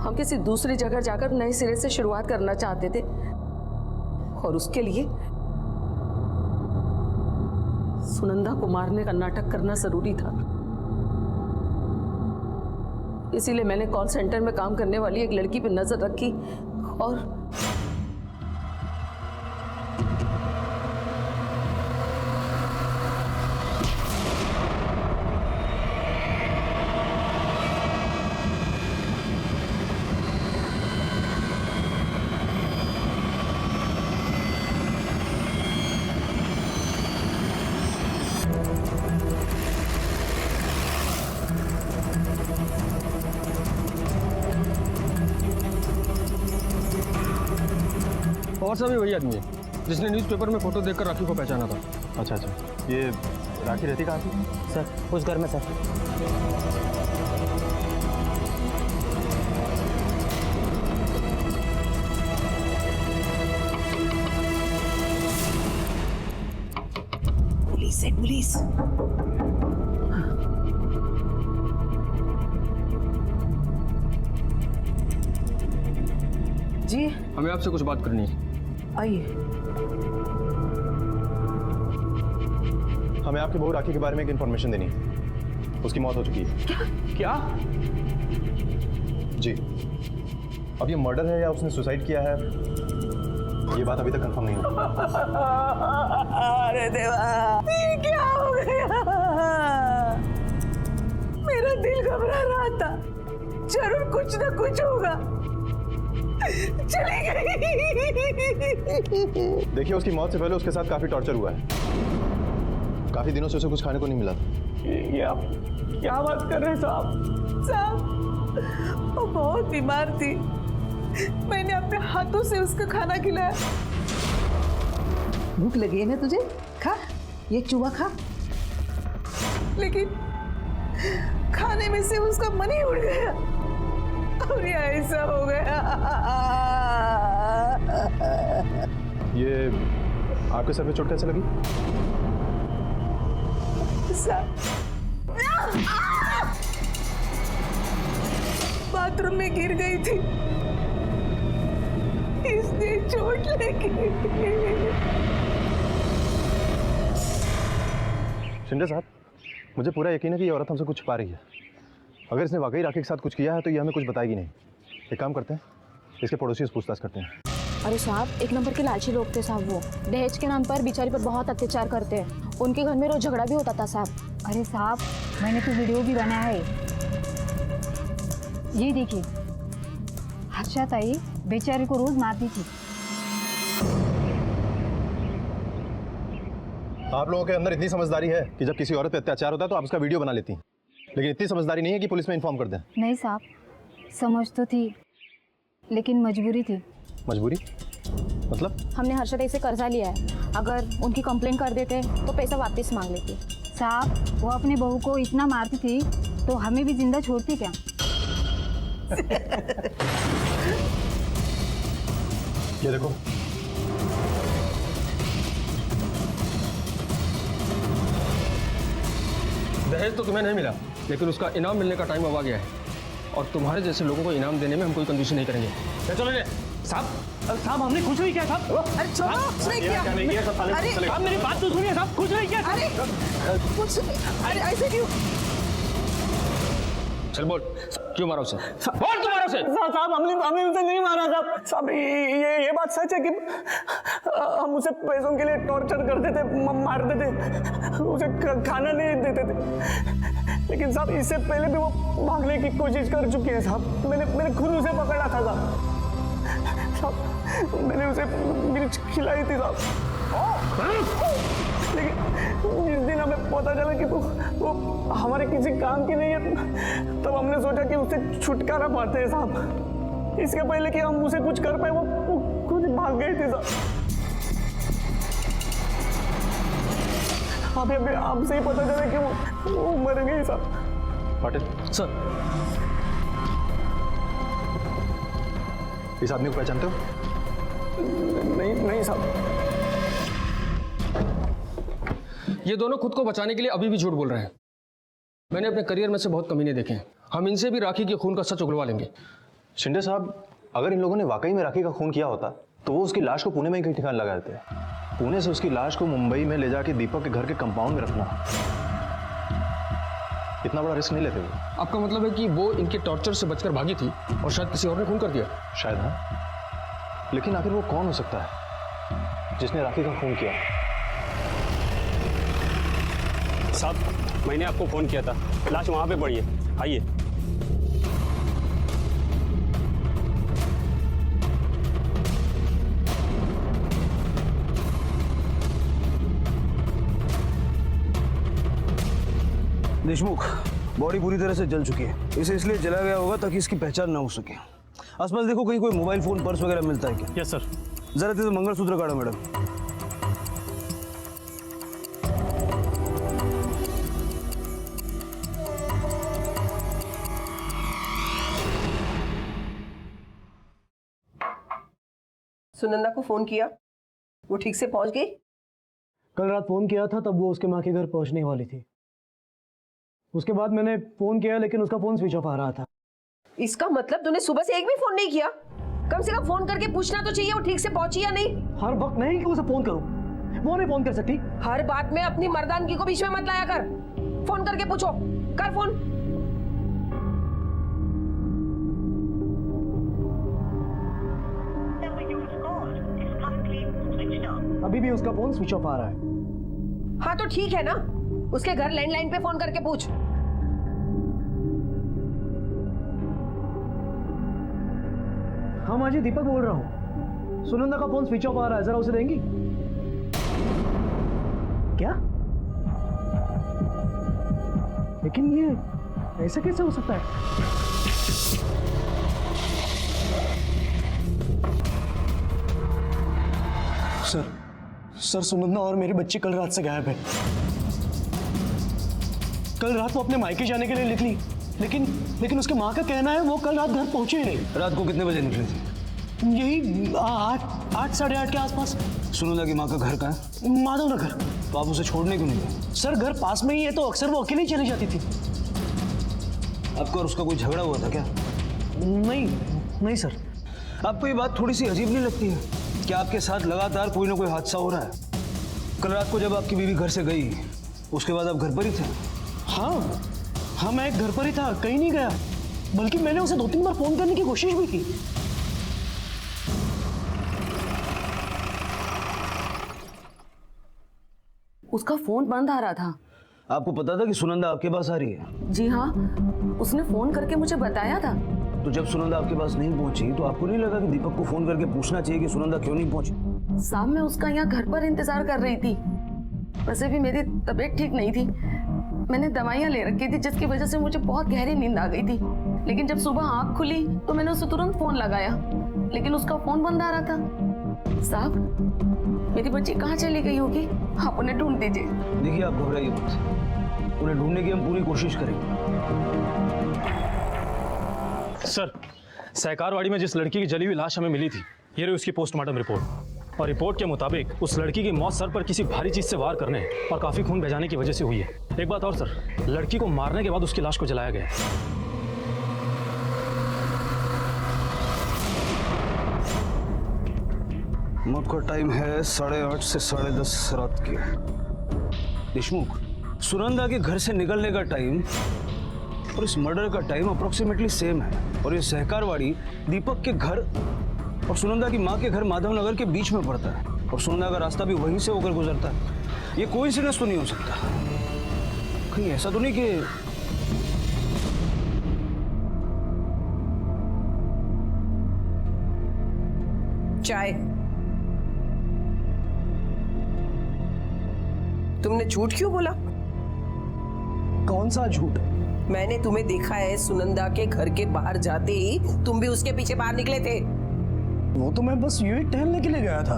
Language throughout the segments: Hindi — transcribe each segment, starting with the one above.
हम किसी दूसरी जगह जाकर नए सिरे से शुरुआत करना चाहते थे और उसके लिए सुनंदा को मारने का नाटक करना जरूरी था। इसीलिए मैंने कॉल सेंटर में काम करने वाली एक लड़की पर नजर रखी और और सभी वही आदमी है जिसने न्यूज़पेपर में फोटो देखकर राखी को पहचाना था। अच्छा, ये राखी रहती कहाँ थी? सर उस घर में सर। पुलिस है, पुलिस। जी, हमें आपसे कुछ बात करनी है। आइए। हमें आपकी बहू राखी के बारे में एक इन्फॉर्मेशन देनी है। उसकी मौत हो चुकी है। क्या? जी। अब ये मर्डर है या उसने सुसाइड किया है, ये बात अभी तक कंफर्म नहीं हुई। अरे देवा, ये क्या हो गया? मेरा दिल घबरा रहा था, जरूर कुछ ना कुछ होगा। चली गई। देखिए, उसकी मौत से पहले उसके साथ काफी टॉर्चर हुआ है। काफी दिनों से उसे कुछ खाने को नहीं मिला था। ये आप क्या बात कर रहे हैं साहब? साहब, वो बहुत बीमार थी, मैंने अपने हाथों से उसका खाना खिलाया। भूख लगी है ना तुझे? खा, ये चूहा खा। लेकिन खाने में से उसका मन ही उड़ गया और ये ऐसा हो गया। ये आपके सर पे चोट कैसे लगी? बाथरूम में गिर गई थी, इसने चोट लगी। शिंदे साहब, मुझे पूरा यकीन है कि ये औरत हमसे कुछ छुपा रही है। अगर इसने वाकई राखी के साथ कुछ किया है तो ये हमें कुछ बताएगी नहीं। एक काम करते हैं, इसके पड़ोसी से पूछताछ करते हैं। अरे साहब, एक नंबर के लालची लोग थे साहब। वो दहेज के नाम पर बेचारी पर बहुत अत्याचार करते हैं। उनके घर में रोज झगड़ा भी होता था साहब। अरे साहब, मैंने तो वीडियो भी बनाया है। ये देखिए, हर्षा ताई बेचारी को रोज मारती थी। आप लोगों के अंदर इतनी समझदारी है कि जब किसी औरत पे अत्याचार होता है तो आप उसका वीडियो बना लेती हैं, लेकिन इतनी समझदारी नहीं है कि पुलिस में इन्फॉर्म कर दें। नहीं साहब, समझ तो थी लेकिन मजबूरी थी। मजबूरी मतलब? हमने हर्षा ताई से कर्जा लिया है, अगर उनकी कंप्लेन कर देते तो पैसा वापस मांग लेती। साहब, वो अपने बहू को इतना मारती थी तो हमें भी जिंदा छोड़ती क्या? ये देखो, दहेज तो तुम्हें नहीं मिला, लेकिन उसका इनाम मिलने का टाइम अब आ गया है और तुम्हारे जैसे लोगों को इनाम देने में हम कोई कंजूसी नहीं करेंगे। चलो साहब, साहब हमने कुछ नहीं किया साहब। अरे छोड़ो, कुछ नहीं किया। अरे साहब मेरी बात तो सुनिए साहब, कुछ नहीं किया। अरे कुछ, अरे ऐसे क्यों? चल बोल, क्यों मारा उसे? बोल तुम्हारा उसे। साहब हमने उसे नहीं मारा साहब। साहब ये बात सच है कि हम उसे पैसों के लिए टॉर्चर करते थे, मारते थे, उसे खाना नहीं देते थे। लेकिन साहब इससे पहले भी वो भागने की कोशिश कर चुकी है साहब। मैंने खुद उसे पकड़ा था साहब। मैंने उसे मिर्च खिलाई थी साहब। लेकिन जिस दिन हमें पता चला कि वो हमारे किसी काम की नहीं है, तब हमने सोचा कि उससे छुटकारा पाते हैं साहब। इसके पहले कि हम उसे कुछ कर पाए, वो खुद भाग गई थी साहब। हमें आपसे ही पता चला कि वो मर गई साहब। पाटिल सर, इस आदमी को पहचानते हो? नहीं साहब। ये दोनों खुद को बचाने के लिए अभी भी झूठ बोल रहे हैं। मैंने अपने करियर में से बहुत कमीने देखे हैं। हम इनसे भी राखी के खून का सच उगलवा लेंगे। शिंदे साहब, अगर इन लोगों ने वाकई में राखी का खून किया होता तो वो उसकी लाश को पुणे में ही कहीं ठिकाना लगा देते। पुणे से उसकी लाश को मुंबई में ले जाके दीपक के घर के कंपाउंड में रखना, इतना बड़ा रिस्क नहीं लेते वो। आपका मतलब है कि वो इनके टॉर्चर से बचकर भागी थी और शायद किसी और ने खून कर दिया? शायद, हाँ। लेकिन आखिर वो कौन हो सकता है जिसने राखी का खून किया? साहब, मैंने आपको फोन किया था, लाश वहां पे पड़ी है, आइए। देशमुख, बॉडी पूरी तरह से जल चुकी है। इसे इसलिए जला गया होगा ताकि इसकी पहचान ना हो सके। आसपास देखो, कहीं कोई मोबाइल फोन, पर्स वगैरह मिलता है क्या? Yes sir. जरा तो मंगलसूत्र काढ़ो मैडम। सुनंदा को फोन किया, वो ठीक से पहुंच गई? कल रात फोन किया था, तब वो उसके माँ के घर पहुंचने वाली थी। उसके बाद मैंने फोन किया, लेकिन उसका फोन स्विच ऑफ आ रहा था। इसका मतलब तूने सुबह से एक भी फोन नहीं किया? कम से कम फोन करके पूछना तो चाहिए वो ठीक से पहुंची या नहीं। हर वक्त नहीं कि उसे फोन करूं, वो नहीं फोन कर सकती। हर बात में अपनी मर्दानगी को बीच में मत लाया कर। फोन करके पूछो, कर फोन। अभी भी उसका फोन स्विच ऑफ आ रहा है। हाँ तो ठीक है ना, उसके घर लैंडलाइन पे फोन करके पूछ। हाँ माँ जी, दीपक बोल रहा हूँ। सुनंदा का फोन स्विच ऑफ आ रहा है, जरा उसे देंगी क्या? लेकिन ये ऐसे कैसे हो सकता है? सर, सुनंदा और मेरी बच्ची कल रात से गायब है। कल रात वो अपने मायके जाने के लिए निकली, लेकिन उसके माँ का कहना है वो कल रात घर पहुंचे ही नहीं। रात को कितने बजे निकले थे? यही 8 साढ़े 8 के आसपास। सुनंदा की माँ का घर कहाँ है? माधव नगर। तो आप उसे छोड़ने क्यों नहीं गए? सर, घर पास में ही है तो अक्सर वो अकेले ही चली जाती थी। आपका और उसका कोई झगड़ा हुआ था क्या? नहीं सर। आपको ये बात थोड़ी सी अजीब नहीं लगती है कि आपके साथ लगातार कोई ना कोई हादसा हो रहा है? कल रात को जब आपकी बीवी घर से गई, उसके बाद आप घर पर ही थे? हाँ, मैं घर पर ही था, कहीं नहीं गया। बल्कि मैंने उसे 2-3 बार फोन करने की कोशिश भी की। उसका फोन बंद आ रहा था। आपको पता था कि सुनंदा आपके पास आ रही है? जी हाँ, उसने फोन करके मुझे बताया था। तो जब सुनंदा आपके पास नहीं पहुंची तो आपको नहीं लगा कि दीपक को फोन करके पूछना चाहिए कि सुनंदा क्यों नहीं पहुंची? साहब, मैं उसका यहाँ घर पर इंतजार कर रही थी। वैसे भी मेरी तबीयत ठीक नहीं थी, मैंने दवाइयाँ ले रखी थी जिसकी वजह से मुझे बहुत गहरी नींद आ गई थी। लेकिन जब सुबह आँख खुली तो मैंने उसे तुरंत फोन लगाया, लेकिन उसका फोन बंद आ रहा था। साहब, मेरी बच्ची कहाँ चली गई होगी? आप उन्हें ढूंढ दीजिए। देखिए, आप घबराइए मत, उन्हें ढूंढने की हम पूरी कोशिश करेंगे। सर, सहकारवाड़ी में जिस लड़की की जली हुई लाश हमें मिली थी, ये रही उसकी पोस्टमार्टम रिपोर्ट। और रिपोर्ट के मुताबिक उस लड़की की मौत सर पर किसी भारी चीज से वार करने और काफी खून बह की वजह से हुई है। एक बात और सर, लड़की को मारने के बाद उसकी लाश को जलाया गया है। मौत का टाइम है 8:30 से 10:30 रात की। देशमुख, सुनंदा के घर से निकलने का टाइम और इस मर्डर का टाइम अप्रोक्सीमेटली सेम है। और ये सहकारवाड़ी दीपक के घर और सुनंदा की माँ के घर माधव नगर के बीच में पड़ता है, और सुनंदा का रास्ता भी वहीं से होकर गुजरता है। ये कोइंसिडेंस तो नहीं हो सकता। कहीं ऐसा तो नहीं कि चाय। तुमने झूठ क्यों बोला? कौन सा झूठ? मैंने तुम्हें देखा है सुनंदा के घर के बाहर जाते ही तुम भी उसके पीछे बाहर निकले थे। वो तो मैं बस यूं ही टहलने के लिए गया था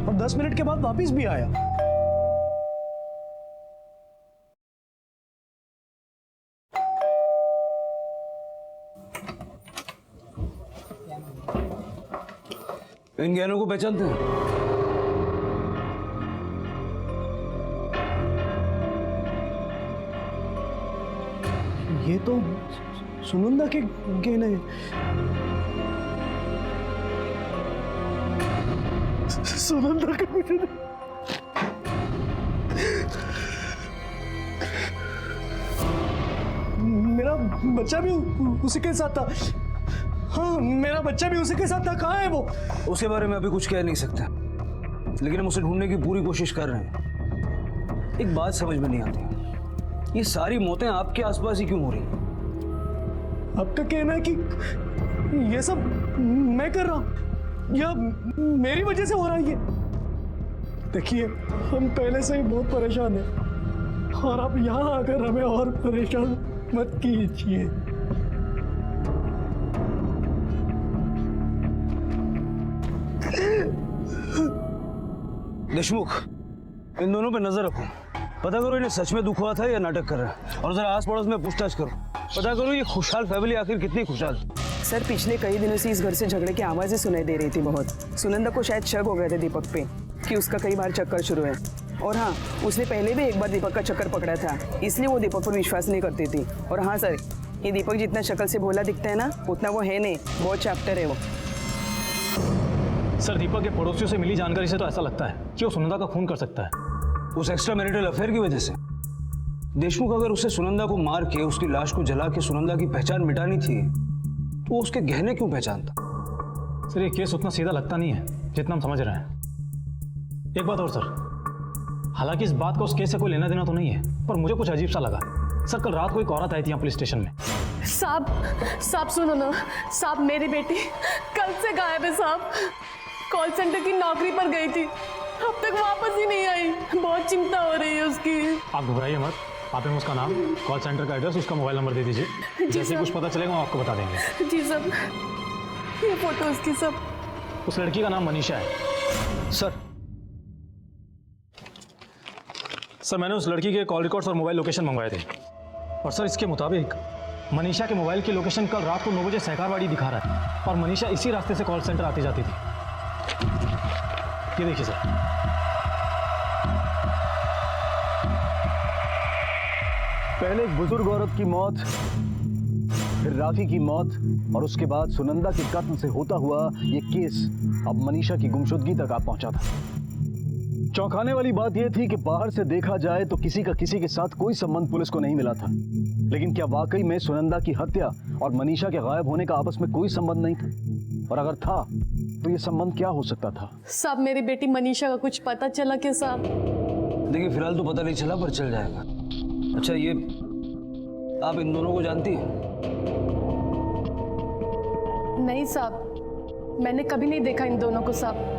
और 10 मिनट के बाद वापस भी आया। इन ज्ञानों को पहचानते हैं? ये तो सुनंदा के गहने हैं। सुनंदा का मुझे मेरा बच्चा भी उसी के साथ था। हाँ, मेरा बच्चा भी उसी के साथ था। कहाँ है वो? उसके बारे में अभी कुछ कह नहीं सकते, लेकिन हम उसे ढूंढने की पूरी कोशिश कर रहे हैं। एक बात समझ में नहीं आती, ये सारी मौतें आपके आसपास ही क्यों हो रही हैं? आपका कहना है कि ये सब मैं कर रहा हूँ या मेरी वजह से हो रहा है ये? देखिए, हम पहले से ही बहुत परेशान हैं और आप यहाँ आकर हमें और परेशान मत कीजिए। देशमुख, इन दोनों पे नजर रखो, पता करो इन्हें सच में दुख हुआ था या नाटक कर रहा है, और जरा आस पड़ोस में पूछताछ करो, पता करो ये खुशहाल फैमिली आखिर कितनी खुशहाल। सर, पिछले कई दिनों से इस घर से झगड़े की आवाजें सुनाई दे रही थी बहुत। सुनंदा को शायद शक हो गए थे दीपक पे कि उसका कई बार चक्कर शुरू है, और हाँ, उसने पहले भी एक बार दीपक का चक्कर पकड़ा था, इसलिए वो दीपक पर विश्वास नहीं करती थी। और हाँ सर, ये दीपक जितना शक्ल से भोला दिखता है ना, उतना वो है नहीं, बहुत चैप्टर है वो। सर, दीपक के पड़ोसियों से मिली जानकारी से तो ऐसा लगता है कि वो सुनंदा का खून कर सकता है। उस एक्स्ट्रा मैरिटल अफेयर की वजह से? देशमुख, अगर उसे सुनंदा को मार के उसकी लाश को जला के सुनंदा की पहचान मिटानी थी तो उसके गहने क्यों पहचानता? सर, ये केस उतना सीधा लगता नहीं है जितना हम समझ रहे हैं। एक बात और सर, हालांकि इस बात का उस केस से कोई लेना देना तो नहीं है, पर मुझे कुछ अजीब सा लगा। सर, कल रात को एक औरत आई थी यहाँ पुलिस स्टेशन में। साहब सुनो ना साहब, मेरी बेटी कल से गायब है साहब। कॉल सेंटर की नौकरी पर गई थी, अब तक वापस ही नहीं आई। बहुत चिंता हो रही है उसकी। आप घबराइए मत, आप हमें उसका नाम, कॉल सेंटर का एड्रेस, उसका मोबाइल नंबर दे दीजिए। जैसे कुछ पता चलेगा हम आपको बता देंगे। जी सब, ये फोटो उसकी सब। उस लड़की का नाम मनीषा है। सर, मैंने उस लड़की के कॉल रिकॉर्ड्स और मोबाइल लोकेशन मंगवाए थे, और सर इसके मुताबिक मनीषा के मोबाइल की लोकेशन कल रात को 9 बजे सहकारवाड़ी दिखा रहा है, और मनीषा इसी रास्ते से कॉल सेंटर आती जाती थी। ये देखिए सर। पहले एक बुजुर्ग औरत की मौत, फिर राखी की मौत, और उसके बाद सुनंदा के कत्ल से होता हुआ ये केस अब मनीषा की गुमशुदगी तक आ पहुंचा था। चौंकाने वाली बात यह थी कि बाहर से देखा जाए तो किसी का किसी के साथ कोई संबंध पुलिस को नहीं मिला था, लेकिन क्या वाकई में सुनंदा की हत्या और मनीषा के गायब होने का आपस में कोई संबंध नहीं था? और अगर था तो ये संबंध क्या हो सकता था? साहब, मेरी बेटी मनीषा का कुछ पता चला क्या साहब? देखिए, फिलहाल तो पता नहीं चला, पर चल जाएगा। अच्छा, ये आप इन दोनों को जानती हैं? नहीं साहब, मैंने कभी नहीं देखा इन दोनों को साहब।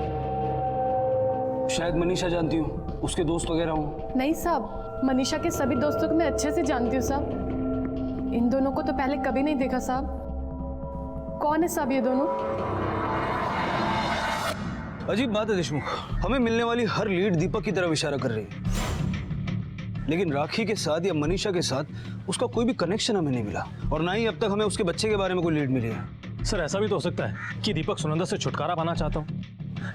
शायद मनीषा जानती हूँ, उसके दोस्त वगैरह हों। नहीं साहब, मनीषा के सभी दोस्तों को मैं अच्छे से जानती हूँ साहब। इन दोनों को तो पहले कभी नहीं देखा साहब। कौन है साहब ये दोनों? अजीब बात है देशमुख, हमें मिलने वाली हर लीड दीपक की तरफ इशारा कर रही है, लेकिन राखी के साथ या मनीषा के साथ उसका कोई भी कनेक्शन हमें नहीं मिला, और ना ही अब तक हमें उसके बच्चे के बारे में कोई लीड मिली है। सर, ऐसा भी तो हो सकता है कि दीपक सुनंदा से छुटकारा पाना चाहता हो,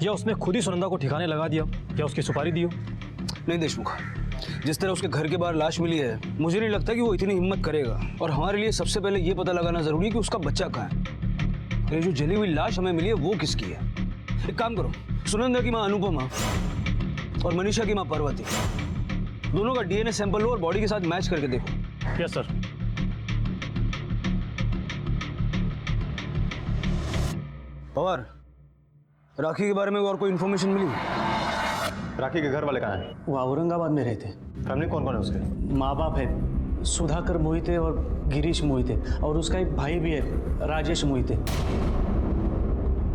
या उसने खुद ही सुनंदा को ठिकाने लगा दिया, या उसकी सुपारी दी हो। नहीं देशमुख, जिस तरह उसके घर के बाहर लाश मिली है, मुझे नहीं लगता कि वो इतनी हिम्मत करेगा, और हमारे लिए सबसे पहले ये पता लगाना जरूरी है कि उसका बच्चा कहाँ है। ये जो जली हुई लाश हमें मिली है वो किसकी है? एक काम करो, सुनंदा की माँ अनुपमा और मनीषा की माँ पार्वती, दोनों का डीएनए सैंपल लो और बॉडी के साथ मैच करके देखो। Yes sir. पवार, राखी के बारे में और कोई इन्फॉर्मेशन मिली? राखी के घर वाले कहाँ हैं? वो औरंगाबाद में रहते। फैमिली कौन कौन है उसके? माँ बाप है, सुधाकर मोहिते और गिरीश मोहिते, और उसका एक भाई भी है, राजेश मोहिते।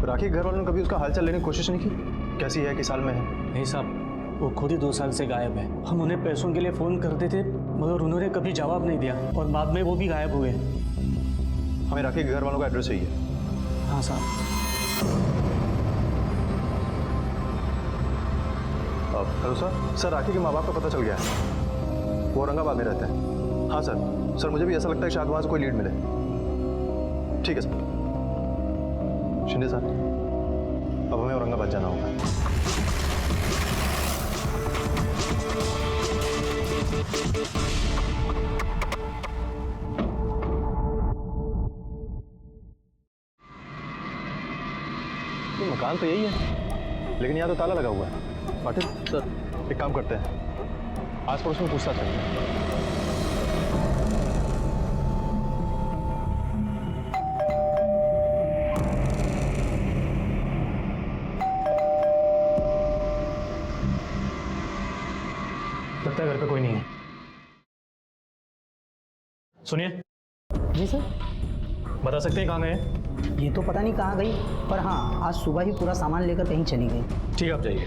राखी के घर वालों ने कभी उसका हालचाल लेने की कोशिश नहीं की? कैसी है, किस साल में है? नहीं साहब, वो खुद ही 2 साल से गायब है। हम उन्हें पैसों के लिए फ़ोन करते थे, मगर उन्होंने कभी जवाब नहीं दिया, और बाद में वो भी गायब हुए। हमें राखी के घर वालों का एड्रेस चाहिए। हाँ साहब। Hello sir. सर, राखी के माँ बाप का पता चल गया है, वो औरंगाबाद में रहते हैं। हाँ सर। सर, मुझे भी ऐसा लगता है शायद वहाँ से कोई लीड मिले। ठीक है सर। शिंदे सर, अब हमें औरंगाबाद जाना होगा। ये मकान तो यही है, लेकिन यहाँ तो ताला लगा हुआ है। पाटिल सर, एक काम करते हैं, आस पड़ोस में पूछताछ करते हैं। लगता है घर पे कोई नहीं है। सुनिए। जी सर। बता सकते हैं कहाँ गए हैं? ये तो पता नहीं कहाँ गई, पर हाँ आज सुबह ही पूरा सामान लेकर कहीं चली गई। ठीक है, आप जाइए।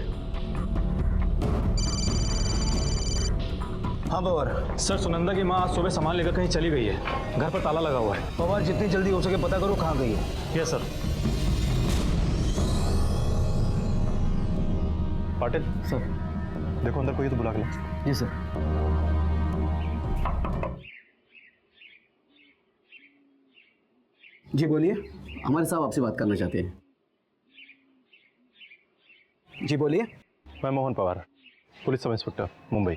हाँ पवार। सर, सुनंदा की माँ आज सुबह सामान लेकर कहीं चली गई है। घर पर ताला लगा हुआ है। पवार, जितनी जल्दी हो सके पता करो कहाँ गई है। Yes sir. पाटिल सर। देखो अंदर कोई है तो बुला के ला। जी सर। जी बोलिए। हमारे साहब आपसे बात करना चाहते हैं। जी बोलिए। मैं Mohan Pawar, police sub inspector, Mumbai.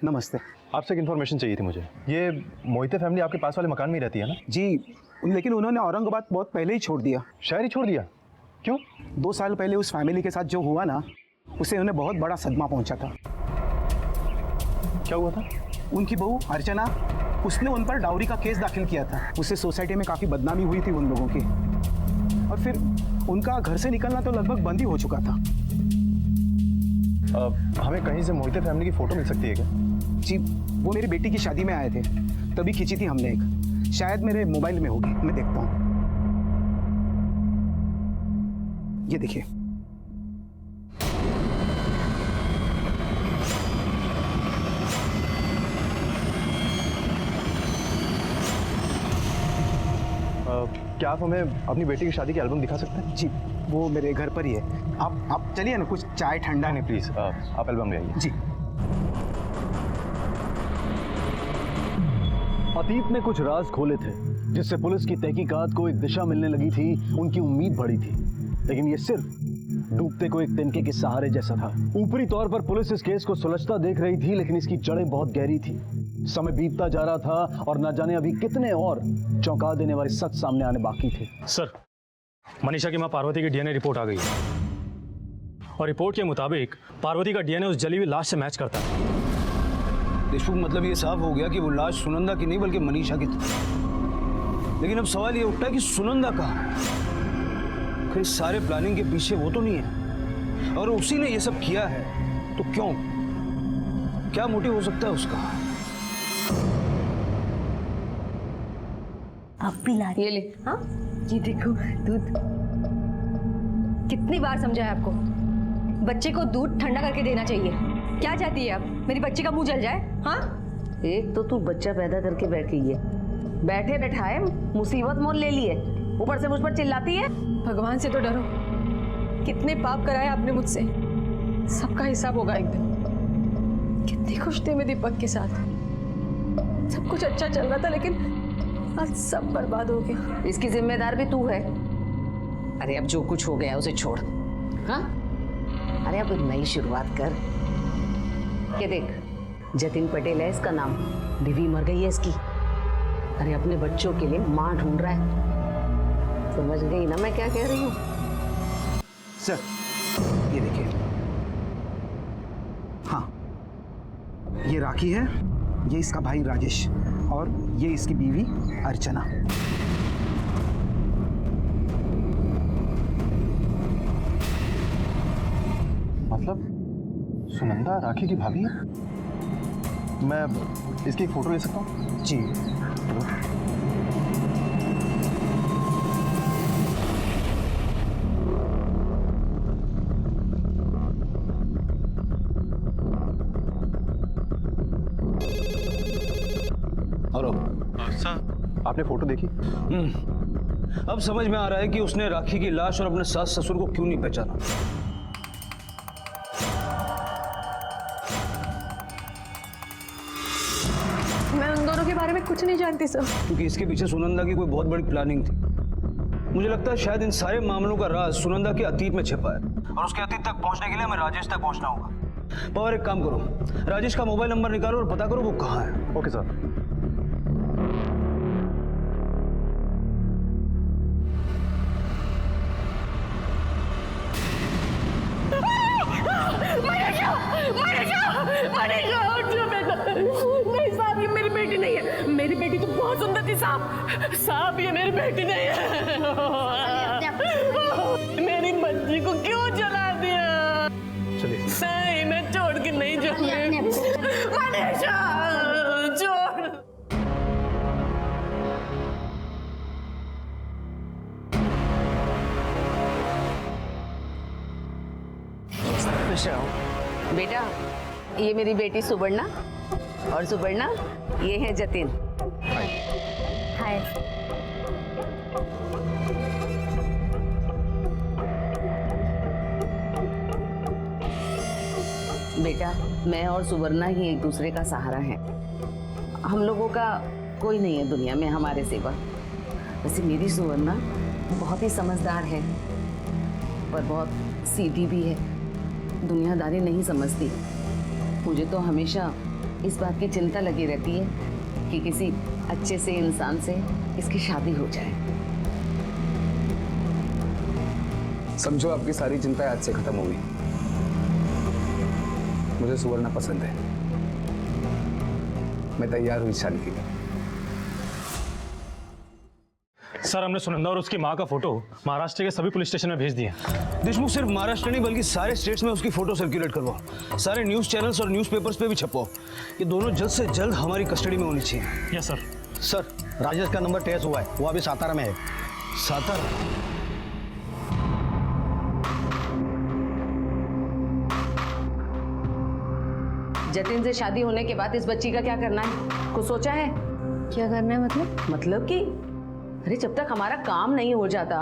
नमस्ते। आपसे एक इन्फॉर्मेशन चाहिए थी मुझे। ये मोहिते फैमिली आपके पास वाले मकान में ही रहती है ना? जी, लेकिन उन्होंने औरंगाबाद बहुत पहले ही छोड़ दिया। शहर ही छोड़ दिया? क्यों? 2 साल पहले उस फैमिली के साथ जो हुआ ना, उससे उन्हें बहुत बड़ा सदमा पहुंचा था। क्या हुआ था? उनकी बहू अर्चना, उसने उन पर डाउरी का केस दाखिल किया था। उससे सोसाइटी में काफ़ी बदनामी हुई थी उन लोगों की, और फिर उनका घर से निकलना तो लगभग बंद ही हो चुका था। हमें कहीं से मोहिते फैमिली की फ़ोटो मिल सकती है क्या? जी, वो मेरी बेटी की शादी में आए थे, तभी खींची थी हमने एक। शायद मेरे मोबाइल में होगी, मैं देखता हूँ। ये देखिए। क्या आप हमें अपनी बेटी की शादी की एल्बम दिखा सकते हैं? जी, वो मेरे घर पर ही है। आप चलिए ना, कुछ चाय ठंडा। नहीं प्लीज़, आप एल्बम ले आइए। जी। अतीत में कुछ राज खोले थे जिससे पुलिस की तहकीकात को एक दिशा मिलने लगी थी, उनकी उम्मीद बढ़ी थी। लेकिन ये सिर्फ डूबते को एक तिनके के सहारे जैसा था। ऊपरी तौर पर पुलिस इस केस को सुलझता देख रही थी, लेकिन इसकी जड़ें बहुत गहरी थी। समय बीतता जा रहा था और न जाने अभी कितने और चौंका देने वाले सच सामने आने बाकी थे। सर, मनीषा की मां पार्वती की डीएनए रिपोर्ट आ गई है, और रिपोर्ट के मुताबिक पार्वती का डीएनए उस जली हुई लाश से मैच करता है। देशमुख, मतलब ये साफ हो गया कि वो लाश सुनंदा की नहीं बल्कि मनीषा की थी। लेकिन अब सवाल ये उठता है कि सुनंदा कहाँ है? कहीं सारे प्लानिंग के पीछे वो तो नहीं है? और उसी ने ये सब किया है तो क्यों? क्या मोटिव हो सकता है उसका? आप भी ला ये ले। हाँ, ये देखो दूध। कितनी बार समझा है आपको, बच्चे को दूध ठंडा करके देना चाहिए। क्या चाहती है आप, मेरी बच्ची का मुंह जल जाए? हाँ, एक तो तू बच्चा पैदा करके बैठ गई है, बैठे बैठाए मुसीबत मोल ले लिए, ऊपर से मुझ पर चिल्लाती है। भगवान से तो डरो, कितने पाप कराए आपने मुझसे, सबका हिसाब होगा एक दिन। कितनी खुश थे मैं दीपक के साथ, सब कुछ अच्छा चल रहा था, लेकिन आज सब बर्बाद हो गया। इसकी जिम्मेदार भी तू है। अरे अब जो कुछ हो गया उसे छोड़। हाँ, अरे अब नई शुरुआत कर। ये देख, जतिन पटेल है इसका नाम, बीवी मर गई है इसकी। अरे अपने बच्चों के लिए माँ ढूंढ रहा है। समझ गई ना मैं क्या कह रही हूँ? सर, ये देखिए। हाँ, ये राखी है, ये इसका भाई राजेश, और ये इसकी बीवी अर्चना। मतलब सुनंदा राखी की भाभी है? मैं इसकी एक फोटो ले सकता हूँ? जी। हेलो सर, आपने फोटो देखी? अब समझ में आ रहा है कि उसने राखी की लाश और अपने सास ससुर को क्यों नहीं पहचाना। मैं उन दोनों के बारे में कुछ नहीं जानती सर। क्योंकि इसके पीछे सुनंदा की कोई बहुत बड़ी प्लानिंग थी। मुझे लगता है शायद इन सारे मामलों का राज सुनंदा के अतीत में छिपा है, और उसके अतीत तक पहुंचने के लिए हमें राजेश तक पहुंचना होगा। पवार, एक काम करो, राजेश का मोबाइल नंबर निकालो और पता करो वो कहाँ है। Okay sir. साहब ये मेरी बेटी नहीं है। मेरी बच्ची को क्यों जला दिया? चलिए। नहीं, मैं छोड़ के नहीं जाऊंगी। मनीषा, छोड़। बेटा, ये मेरी बेटी सुवर्णा और सुवर्णा ये है जतिन। हाय। बेटा, मैं और सुवर्णा ही एक दूसरे का सहारा है। हम लोगों का कोई नहीं है दुनिया में हमारे सिवा। वैसे मेरी सुवर्णा बहुत ही समझदार है, पर बहुत सीधी भी है। दुनियादारी नहीं समझती। मुझे तो हमेशा इस बात की चिंता लगी रहती है कि किसी अच्छे से इंसान से इसकी शादी हो जाए। समझो आपकी सारी चिंताएं आज से खत्म हो गई। मुझे सुवर्णा पसंद है। मैं तैयार हूँ इस शादी के लिए। सर, हमने सुनंदा और उसकी माँ का फोटो महाराष्ट्र के सभी पुलिस स्टेशन में भेज दिए। देशमुख, सिर्फ महाराष्ट्र नहीं बल्कि सारे स्टेट्स में उसकी फोटो सर्कुलेट करवाओ। सारे न्यूज चैनल्स और न्यूज़पेपर्स पे भी छपवाओ। ये दोनों जल्द से जल्द हमारी कस्टडी में होनी चाहिए। Yes sir. सर, राजेश का नंबर ट्रेस हुआ है, वो अभी सातारा में है। सातारा? जतिन से शादी होने के बाद इस बच्ची का क्या करना है? कुछ सोचा है? क्या करना है मतलब कि अरे जब तक हमारा काम नहीं हो जाता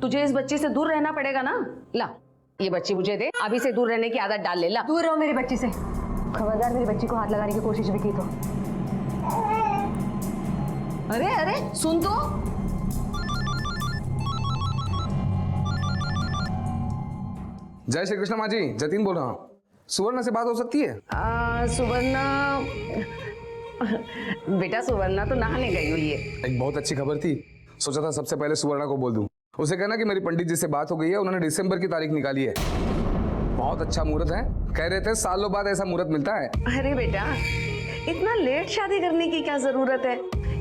तुझे इस बच्ची से दूर रहना पड़ेगा ना। ला, ये बच्ची मुझे दे। अभी से दूर रहने की आदत डाल ले। ला, दूर रहो मेरी बच्ची से। खबरदार मेरी बच्ची को हाथ लगाने की कोशिश भी की तो। अरे अरे सुन तो। जय श्री कृष्ण माँ जी, जतिन बोल रहा हूँ। सुवर्णा से बात हो सकती है? सुवर्णा बेटा, सुवर्णा तो नहाने गई हुई है। एक बहुत अच्छी खबर थी, सोचा था सबसे पहले सुवर्णा को बोल दूं। उसे कहना कि मेरी पंडित जी से बात हो गई है, उन्होंने दिसंबर की तारीख निकाली है। बहुत अच्छा मुहूर्त है, कह रहे थे सालों बाद ऐसा मुहूर्त मिलता है। अरे बेटा, इतना लेट शादी करने की क्या जरूरत है?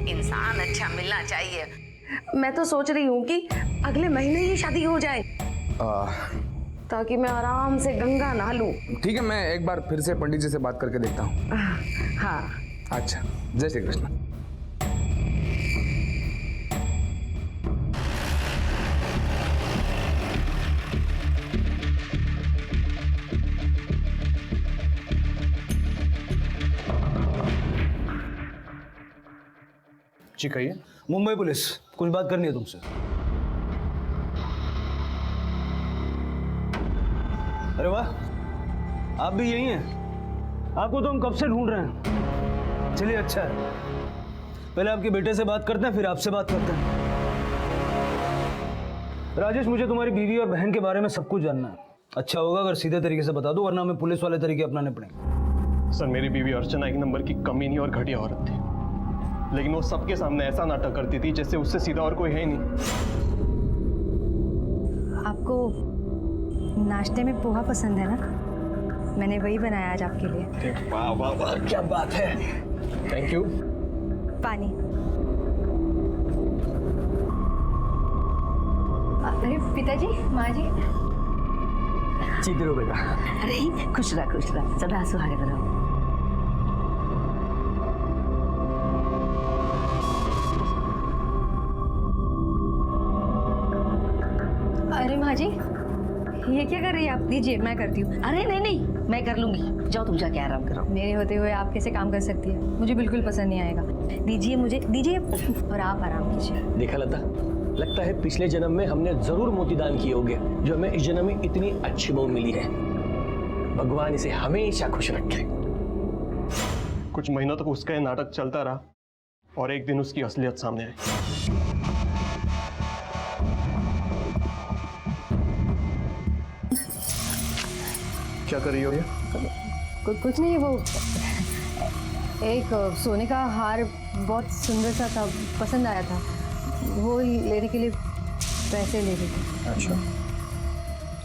इंसान अच्छा मिलना चाहिए। मैं तो सोच रही हूँ कि अगले महीने ही शादी हो जाए, ताकि मैं आराम से गंगा नहा लूं। ठीक है, मैं एक बार फिर से पंडित जी से बात करके देखता हूँ। हाँ। अच्छा, जय श्री कृष्ण। जी कहिए। मुंबई पुलिस, कुछ बात करनी है तुमसे। अरे वाह, आप भी यही हैं? आपको तो हम कब से ढूंढ रहे हैं। चलिए अच्छा है, पहले आपके बेटे से बात करते हैं, फिर आपसे बात करते हैं। राजेश, मुझे तुम्हारी बीवी और बहन के बारे में सब कुछ जानना है। अच्छा होगा अगर सीधे तरीके से बता दो, वरना हमें पुलिस वाले तरीके अपनाने पड़ेंगे। सर, मेरी बीवी अर्चना एक नंबर की कमीनी और घटिया औरत थी, लेकिन वो सबके सामने ऐसा नाटक करती थी जैसे उससे सीधा और कोई है ही नहीं। आपको नाश्ते में पोहा पसंद है ना? मैंने वही बनाया आज आपके लिए। वाह वाह वाह, क्या बात है। Thank you. पानी। अरे पिताजी, माँ जी। जीते रहो बेटा। अरे खुश रह, सदा सुहागे रहो। अरे माँ जी, ये क्या कर रही है आप? दीजिए, मैं करती हूँ। अरे नहीं, मैं कर लूंगी। जाओ तुम जाके आराम करो। मेरे होते हुए आप कैसे काम कर सकती है? मुझे बिल्कुल पसंद नहीं आएगा। दीजिए मुझे, दीजिए, और आप आराम कीजिए। देखा लता, लगता है पिछले जन्म में हमने जरूर मोतीदान किए होंगे, जो हमें इस जन्म में इतनी अच्छी बहू मिली है। भगवान इसे हमेशा खुश रखे। कुछ महीनों तक उसका ये नाटक चलता रहा और एक दिन उसकी असलियत सामने आई। क्या कर रही हो ये? कुछ नहीं, वो एक सोने का हार बहुत सुंदर सा था, पसंद आया था, वो लेने के लिए पैसे ले रही थी। अच्छा,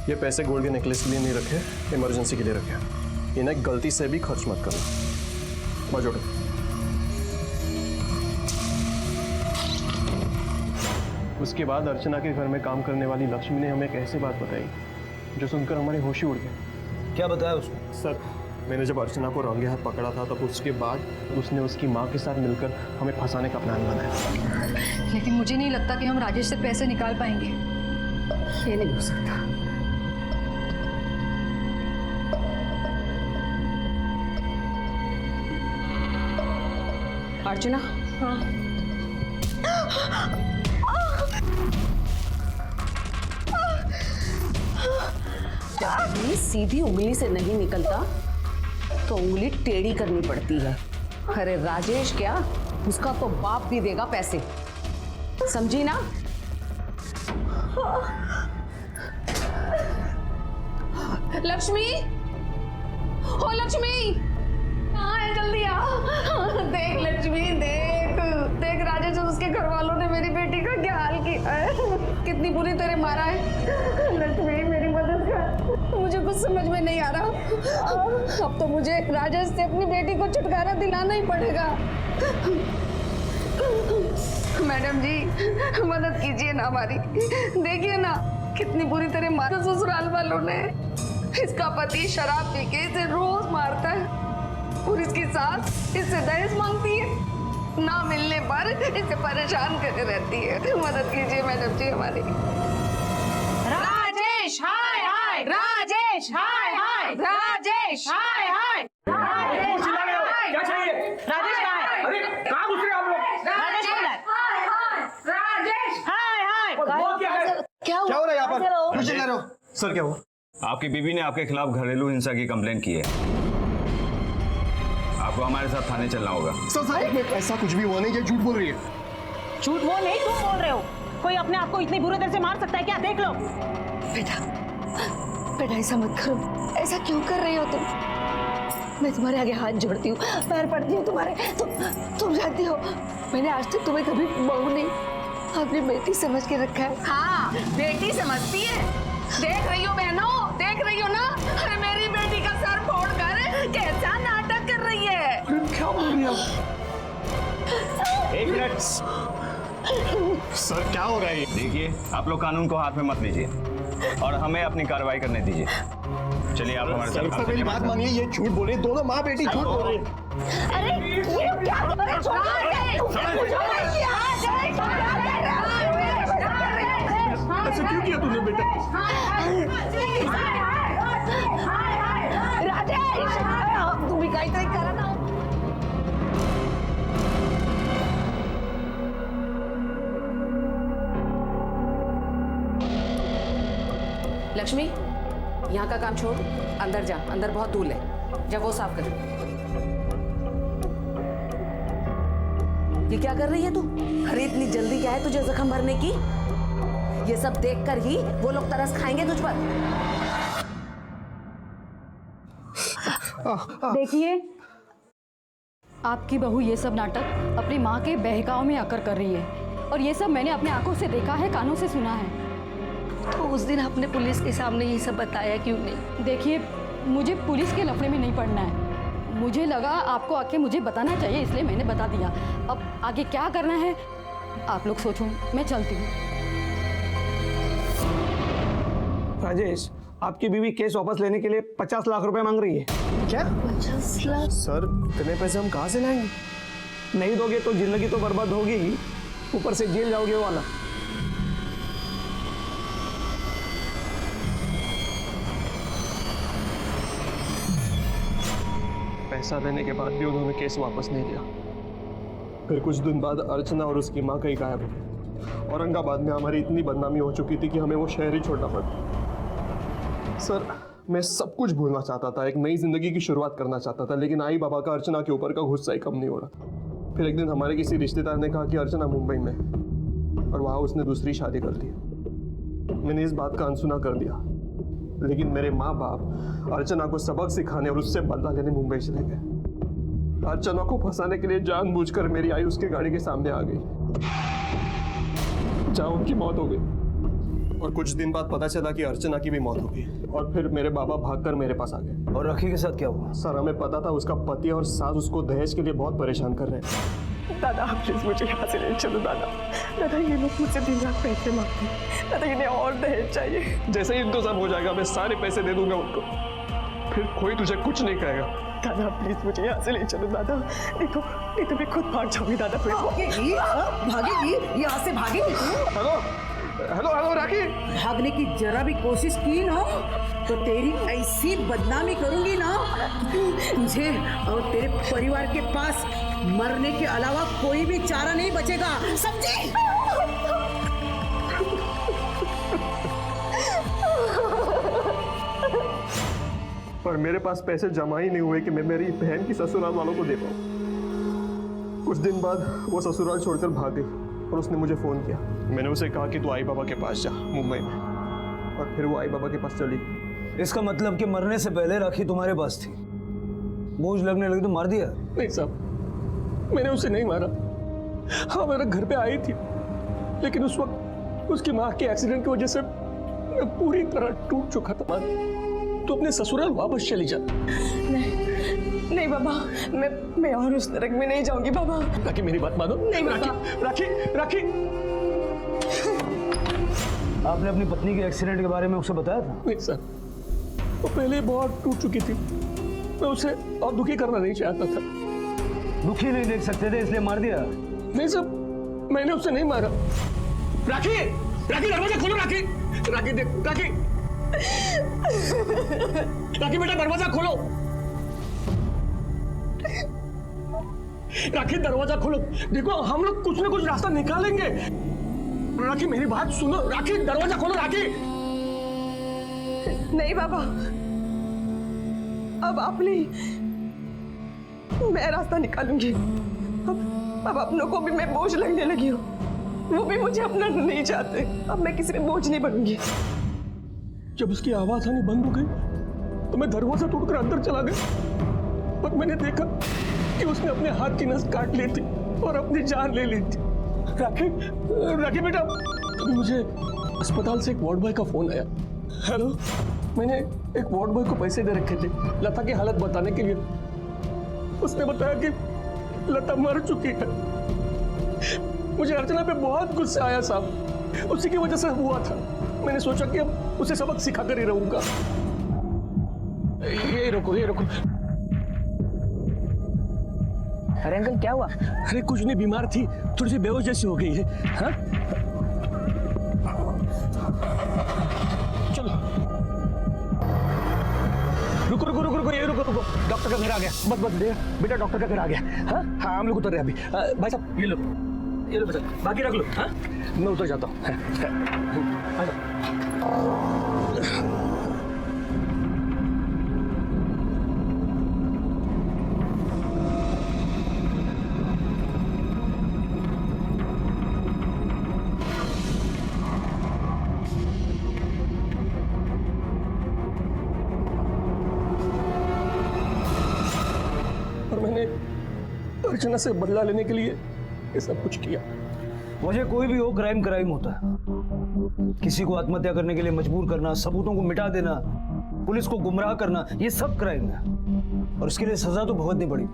ये पैसे गोल्ड के नेकलेस के लिए नहीं रखे, इमरजेंसी के लिए रखे। इन्हें गलती से भी खर्च मत करना। बजोड़ो। उसके बाद अर्चना के घर में काम करने वाली लक्ष्मी ने हमें एक ऐसी बात बताई जो सुनकर हमारे होश ही उड़ गए। क्या बताया उसने? सर, मैंने जब अर्चना को रंगे हाथ पकड़ा था तब उसके बाद उसने उसकी माँ के साथ मिलकर हमें फंसाने का प्लान बनाया। लेकिन मुझे नहीं लगता कि हम राजेश से पैसे निकाल पाएंगे। ये नहीं हो सकता। अर्चना, हाँ, सीधी उंगली से नहीं निकलता तो उंगली टेढ़ी करनी पड़ती है। अरे राजेश क्या, उसका तो बाप भी देगा पैसे, समझी ना? लक्ष्मी, ओ लक्ष्मी, कहाँ है? जल्दी आ। देख लक्ष्मी, देख राजेश और उसके घर वालों ने मेरी बेटी का क्या हाल किया है। कितनी बुरी तरह मारा है। लक्ष्मी मेरी मदद कर, मुझे कुछ समझ में नहीं आ रहा। अब तो मुझे राजेश से अपनी बेटी को छुटकारा दिलाना ही पड़ेगा। मैडम जी, मदद कीजिए ना हमारी। देखिए ना कितनी बुरी तरह मारा ससुराल वालों ने। इसका पति शराब पी के इसे रोज मारता है और इसकी सास इससे दहेज मांगती है। ना मिलने पर इसे परेशान करके रहती है। मदद कीजिए मैडम जी हमारी। राजेश हाय हाय, राजेश हाय हाय, राजेश हाय हाय, राजेश हाय हाय। क्या चाहिए? राजेश हाय। अरे कहाँ घुस रहे आप लोग? राजेश हाय हाय, राजेश हाय हाय। वो क्या है? क्या क्या हो रहा है यहाँ पर? क्यों चिल्ला रहे हो? सर क्या हुआ? आपकी बीवी ने आपके खिलाफ घरेलू हिंसा की कंप्लेंट की है। आपको हमारे साथ थाने चलना होगा। सर ऐसा कुछ भी हुआ नहीं, ये झूठ बोल रही है। झूठ वो नहीं, तुम बोल रहे हो। कोई अपने आप को इतनी बुरी तरह से मार सकता है क्या? देख लो। बेटा ऐसा मत करो। ऐसा क्यों कर रही हो तुम? मैं तुम्हारे आगे हाथ जोड़ती हूँ, पैर पड़ती हूँ तुम्हारे। तुम जानती हो मैंने आज तक तुम्हें कभी बहू नहीं, अपनी बेटी समझ के रखा है। हाँ, बेटी समझती है। देख रही हो बहनों, देख रही हो ना? अरे मेरी बेटी का सर फोड़ कर कैसा नाटक कर रही है। क्या बोल रही है? एक मिनट सर, क्या हो रहा है? देखिए, आप लोग कानून को हाथ में मत लीजिए और हमें अपनी कार्रवाई करने दीजिए। चलिए आप हमारे साथ। मेरी बात मानिए, ये झूठ बोल रहे, दोनों माँ बेटी झूठ बोल रहे। अरे ये क्या हो रहा है? ऐसा क्यों किया तूने बेटा? राजेश, तुम भी कहीं तरह करा ना। लक्ष्मी, यहाँ का काम छोड़, अंदर जा। अंदर बहुत धूल है, जब वो साफ कर। ये क्या कर रही है तू? अरे इतनी जल्दी क्या है तुझे जख्म भरने की? ये सब देखकर ही वो लोग तरस खाएंगे तुझ पर। देखिए, आपकी बहू ये सब नाटक अपनी माँ के बहकाव में आकर कर रही है और ये सब मैंने अपने आंखों से देखा है, कानों से सुना है। तो उस दिन आपने पुलिस के सामने ये सब बताया क्यों नहीं? देखिए, मुझे पुलिस के लफड़े में नहीं पड़ना है। मुझे लगा आपको आके मुझे बताना चाहिए, इसलिए मैंने बता दिया। अब आगे क्या करना है आप लोग सोचो, मैं चलती हूँ। राजेश, आपकी बीवी केस वापस लेने के लिए 50 लाख रुपए मांग रही है। क्या? 50 लाख? सर, इतने पैसे हम कहाँ से लाएंगे? नहीं दोगे तो जिंदगी तो बर्बाद होगी ही, ऊपर से जेल जाओगे वाला। पैसा देने के बाद भी उन्होंने केस वापस नहीं लिया। फिर कुछ दिन बाद अर्चना और उसकी माँ कहीं गायब हो गई। औरंगाबाद में हमारी इतनी बदनामी हो चुकी थी कि हमें वो शहर ही छोड़ना पड़ा। सर, मैं सब कुछ भूलना चाहता था, एक नई जिंदगी की शुरुआत करना चाहता था, लेकिन आई बाबा का अर्चना के ऊपर का गुस्सा ही कम नहीं हो रहा। फिर एक दिन हमारे किसी रिश्तेदार ने कहा कि अर्चना मुंबई में है और वहाँ उसने दूसरी शादी कर ली। मैंने इस बात का अनसुना कर दिया, लेकिन मेरे माँ बाप अर्चना को सबक सिखाने और उससे बदला लेने मुंबई चले गए। अर्चना को फंसाने के लिए जानबूझकर मेरी आई उसके गाड़ी के सामने आ गई, जहाँ उनकी मौत हो गई। और कुछ दिन बाद पता चला कि अर्चना की भी मौत हो गई। और फिर मेरे बाबा भागकर मेरे पास आ गए। और राखी के साथ क्या हुआ? सर, हमें पता था उसका पति और सास उसको दहेज के लिए बहुत परेशान कर रहे हैं। दादा प्लीज मुझे यहाँ से ले चलो दादा। दादा ये लोग मुझसे दिन रात पैसे मांगते हैं। दादा इन्हें और दहेज चाहिए। जैसे ही इंतजाम हो जाएगा मैं सारे पैसे दे दूंगा उनको, फिर कोई तुझे कुछ नहीं कहेगा। दादा प्लीज मुझे यहाँ से ले चलो दादा, नहीं तो मैं खुद भाग जाऊंगी दादा। फिर भागेगी? भागेगी? यहाँ से भागेगी तू? हेलो हेलो हेलो राखी, भागने की जरा भी कोशिश की ना तो तेरी ऐसी बदनामी करूंगी ना, तुझे और तेरे परिवार के पास मरने के अलावा कोई भी चारा नहीं बचेगा, समझे? पर मेरे पास पैसे जमा ही नहीं हुए कि मैं मेरी बहन की ससुराल वालों को दे पाऊँ। कुछ दिन बाद वो ससुराल छोड़कर भाग गई और उसने मुझे फ़ोन किया। मैंने उसे कहा कि तू आई बाबा के पास जा मुंबई में, और फिर वो आई बाबा के पास चली। इसका मतलब कि मरने से पहले राखी तुम्हारे पास थी, बोझ लगने लगी तो मार दिया? नहीं साहब, मैंने उसे नहीं मारा। हाँ मेरे घर पे आई थी, लेकिन उस वक्त उसकी माँ के एक्सीडेंट की वजह से मैं पूरी तरह टूट चुका था। तो अपने ससुराल वापस चली जा। नहीं बाबा, मैं और उस नरक में नहीं जाऊंगी बाबा। राखी मेरी बात मानो। नहीं बाबा। राखी राखी आपने अपनी पत्नी के एक्सीडेंट के बारे में उसे बताया था? नहीं सर, वो पहले ही बहुत टूट चुकी थी। मैं उसे और दुखी करना नहीं चाहता था। दुखी नहीं देख सकते थे इसलिए मार दिया? नहीं सर, मैंने उसे नहीं मारा। राखी राखी दरवाजा खोलो। राखी राखी देख राखी राखी बेटा दरवाजा खोलो। राखी दरवाजा खोलो, देखो हम लोग कुछ ना कुछ रास्ता निकालेंगे। राखी मेरी बात सुनो, राखी दरवाजा खोलो। राखी नहीं बाबा, अब आप नहीं, मैं रास्ता निकालूंगी। अब अपनों को भी मैं बोझ लगने लगी हूँ, वो भी मुझे अपना नहीं चाहते। अब मैं किसी पे बोझ नहीं बनूंगी। जब उसकी आवाज आनी बंद हो गई तो मैं दरवाजा तोड़कर अंदर चला गया और मैंने देखा कि उसने अपने हाथ की नस काट ली थी और अपनी जान ले ली थी। राखी राखी बेटा, अभी मुझे अस्पताल से एक वार्ड बॉय का फोन आया। हेलो, मैंने एक वार्ड बॉय को पैसे दे रखे थे लता की हालत बताने के लिए। उसने बताया कि लता मर चुकी है। मुझे अर्चना पे बहुत गुस्सा आया साहब, उसी की वजह से हुआ था। मैंने सोचा कि अब उसे सबक सिखाकर ही रहूंगा। ये रुको। अरे अंकल क्या हुआ? अरे कुछ नहीं, बीमार थी, थोड़ी सी बेहोश जैसी हो गई है। हाँ चलो, रुको, ये रुको। डॉक्टर का घर आ गया। बस बेटा डॉक्टर का घर आ गया। हाँ हम लोग उतर रहे अभी। भाई साहब ये लो बेटा, बाकी रख लो। हाँ मैं उतर जाता हूँ। अर्चना से बदला लेने के लिए ये सब कुछ किया। मुझे कोई भी हो, क्राइम होता है। किसी को आत्महत्या करने के लिए मजबूर करना, सबूतों को मिटा देना, पुलिस को गुमराह करना, ये सब क्राइम है और उसके लिए सजा तो भुगतनी पड़ी।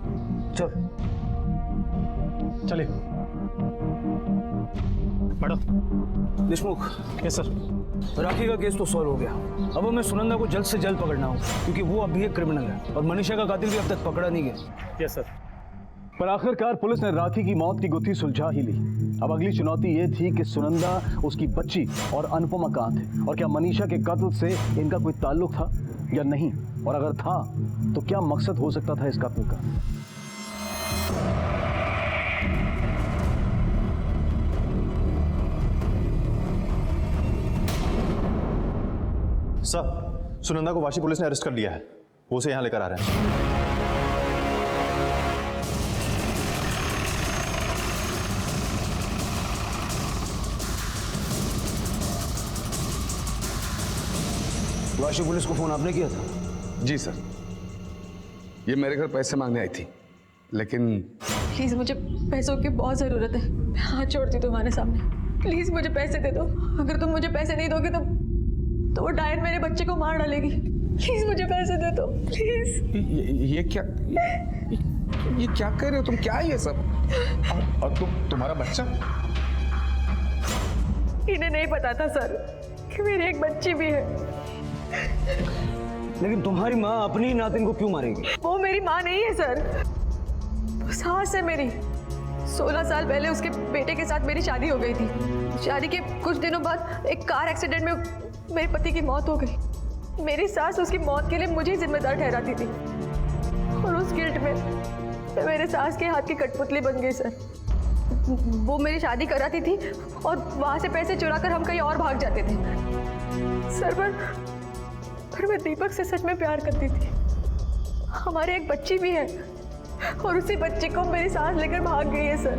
चले बैठो। देशमुख। Yes sir. राखी का केस तो सॉल्व हो गया। अब हमें सुनंदा को जल्द से जल्द पकड़ना होगा, क्योंकि वो अभी एक क्रिमिनल है और मनीषा का कातिल भी अब तक पकड़ा नहीं गया। Yes sir. पर आखिरकार पुलिस ने राखी की मौत की गुत्थी सुलझा ही ली। अब अगली चुनौती ये थी कि सुनंदा, उसकी बच्ची और अनुपमा कहाँ थे, और क्या मनीषा के कत्ल से इनका कोई ताल्लुक था या नहीं, और अगर था तो क्या मकसद हो सकता था इस कत्ल का। सर, सुनंदा को वाशी पुलिस ने अरेस्ट कर लिया है, वो उसे यहाँ लेकर आ रहे हैं। वाशी पुलिस को फोन आपने किया था? जी सर, ये मेरे घर पैसे मांगने आई थी, लेकिन प्लीज मुझे पैसों की बहुत जरूरत है। मैं हाथ जोड़ती तुम्हारे सामने, प्लीज मुझे पैसे दे दो। अगर तुम मुझे पैसे नहीं दोगे तो वो डायन मेरे बच्चे को मार डालेगी। प्लीज मुझे पैसे दे दो, प्लीज। ये क्या ये क्या कह रहे हो तुम? क्या है ये सब? और तुम्हारा बच्चा? इन्हें नहीं पता था सर कि मेरी एक बच्ची भी है। लेकिन तुम्हारी माँ अपनी नातिन को क्यों मारेगी? वो मेरी माँ नहीं है सर, वो सास है मेरी। 16 साल पहले उसके बेटे के साथ मेरी शादी हो गई थी। शादी के कुछ दिनों बाद एक कार एक्सीडेंट में मेरे पति की मौत हो गई। मेरी सास उसकी मौत के लिए मुझे ही जिम्मेदार ठहराती थी और उस गिल्ट में मैं मेरे सास के हाथ की कठपुतली बन गई सर। वो मेरी शादी कराती थी और वहां से पैसे चुरा कर हम कहीं और भाग जाते थे सर। पर मैं दीपक से सच में प्यार करती थी। हमारे एक बच्ची भी है और उसी बच्ची को मेरी सास लेकर भाग गई है सर।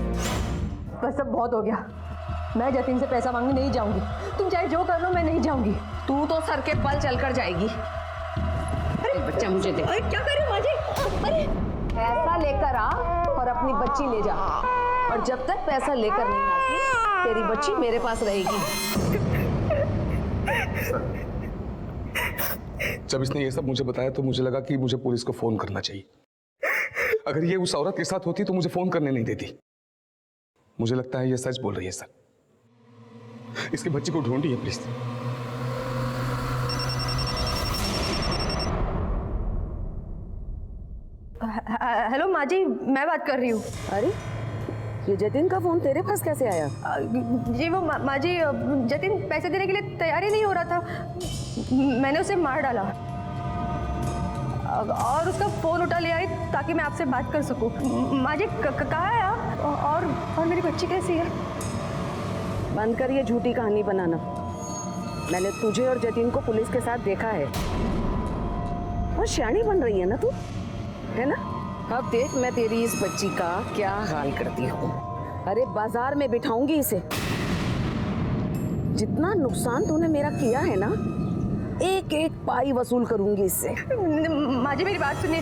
बस सब बहुत हो गया। मैं जतिन से पैसा मांगने नहीं जाऊंगी। तुम चाहे जो कर लो, मैं नहीं जाऊंगी। तू तो सर के बल चलकर जाएगी। अरे बच्चा मुझे दे। अरे क्या कर रहे हो माँ जी? अरे पैसा लेकर आ और अपनी बच्ची ले जा, और जब तक पैसा लेकर नहीं आती तेरी बच्ची मेरे पास रहेगी। जब इसने ये सब मुझे बताया तो मुझे लगा कि मुझे पुलिस को फोन करना चाहिए। अगर ये उस औरत के साथ होती तो मुझे फोन करने नहीं देती। मुझे लगता है ये सच बोल रही है सर। इसकी बच्ची को ढूंढिए प्लीज। हेलो माँ जी, मैं बात कर रही हूँ। अरे ये जतिन का फोन तेरे पास कैसे आया? जी वो माँ जी, जतिन पैसे देने के लिए तैयार ही नहीं हो रहा था। मैंने उसे मार डाला और उसका फोन उठा ले आई ताकि मैं आपसे बात कर सकूं। माँ जी कहाँ है आप? और मेरी बच्ची कैसी है? बंद कर ये झूठी कहानी बनाना। मैंने तुझे और जतिन को पुलिस के साथ देखा है। और शयानी बन रही है ना तू, है ना? अब देख मैं तेरी इस बच्ची का क्या हाल करती हूँ। अरे बाजार में बिठाऊंगी इसे। जितना नुकसान तूने मेरा किया है ना, एक एक पाई वसूल करूंगी इससे। माँ जी मेरी बात सुनिए।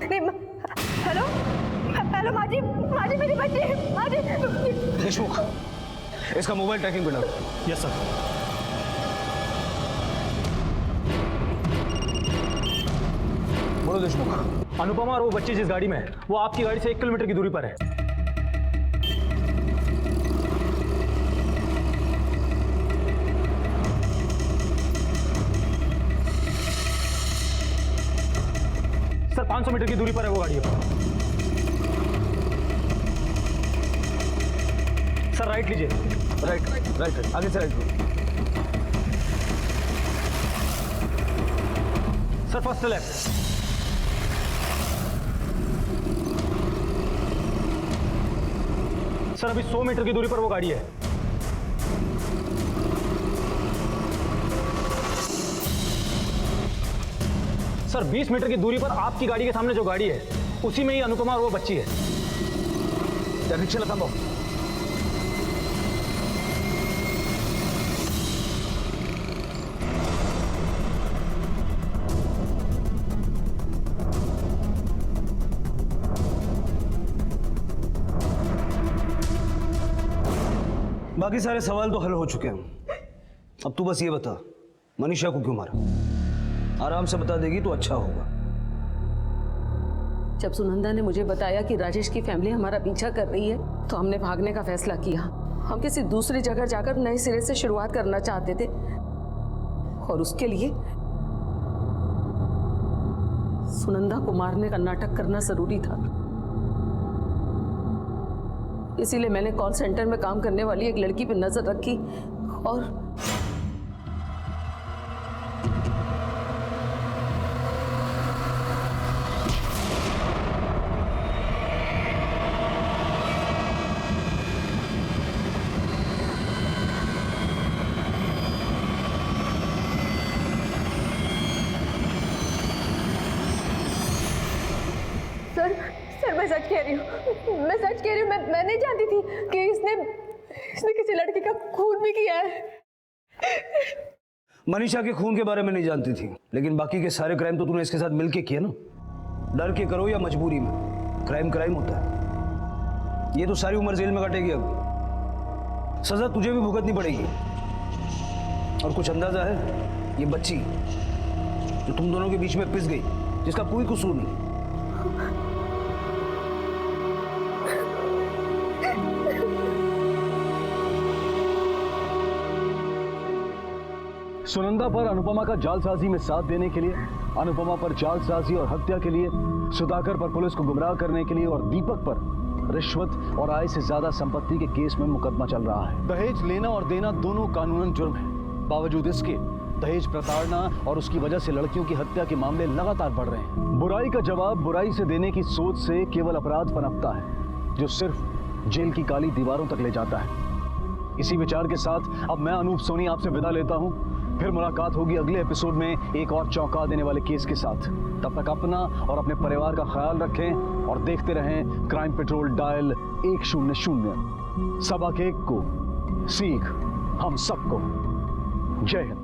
हेलो हेलो माँ जी मेरी बच्ची। माँ जी देशमुख, इसका मोबाइल ट्रैकिंग पे डालो। Yes sir. बोलो देशमुख। अनुपमा और वो बच्ची जिस गाड़ी में है वो आपकी गाड़ी से 1 किलोमीटर की दूरी पर है। सर 500 मीटर की दूरी पर है वो गाड़ी। सर राइट लीजिए। राइट आगे से right. Sir first left. Sir अभी 100 मीटर की दूरी पर वो गाड़ी है। सर 20 मीटर की दूरी पर आपकी गाड़ी के सामने जो गाड़ी है उसी में ही अनुपमा और वो बच्ची है। रिक्शा लगा। बाकी सारे सवाल तो हल हो चुके हैं। अब तू बस ये बता, मनीषा को क्यों मारा? आराम से बता देगी तो अच्छा होगा। जब सुनंदा ने मुझे बताया कि राजेश की फैमिली हमारा पीछा कर रही है तो हमने भागने का फैसला किया। हम किसी दूसरी जगह जाकर नए सिरे से शुरुआत करना चाहते थे और उसके लिए सुनंदा को मारने का नाटक करना जरूरी था। इसीलिए मैंने कॉल सेंटर में काम करने वाली एक लड़की पर नजर रखी और मैं सच कह रही हूँ। मैं नहीं जानती थी कि इसने किसी लड़की का खून भी किया है। मनीषा के खून के बारे में नहीं जानती थी, लेकिन बाकी के सारे क्राइम तो तूने इसके साथ मिलके किए ना। डर के करो या मजबूरी में, क्राइम होता है। ये तो सारी उम्र जेल में काटेगी। अब सजा तुझे भी भुगतनी पड़ेगी। और कुछ अंदाजा है? ये बच्ची जो तुम दोनों के बीच में पिस गई, जिसका कोई कसूर नहीं, सुनंदा पर अनुपमा का जालसाजी में साथ देने के लिए, अनुपमा पर जालसाजी और हत्या के लिए, सुधाकर पर पुलिस को गुमराह करने के लिए और दीपक पर रिश्वत और आय से ज्यादा संपत्ति के केस में मुकदमा चल रहा है। दहेज लेना और देना दोनों कानूनन जुर्म है। बावजूद इसके दहेज प्रताड़ना और उसकी वजह से लड़कियों की हत्या के मामले लगातार बढ़ रहे हैं। बुराई का जवाब बुराई से देने की सोच से केवल अपराध पनपता है, जो सिर्फ जेल की काली दीवारों तक ले जाता है। इसी विचार के साथ अब मैं अनूप सोनी आपसे विदा लेता हूं। फिर मुलाकात होगी अगले एपिसोड में एक और चौंका देने वाले केस के साथ। तब तक अपना और अपने परिवार का ख्याल रखें और देखते रहें क्राइम पेट्रोल डायल 100। सबक एक को सीख हम सबको। जय हिंद।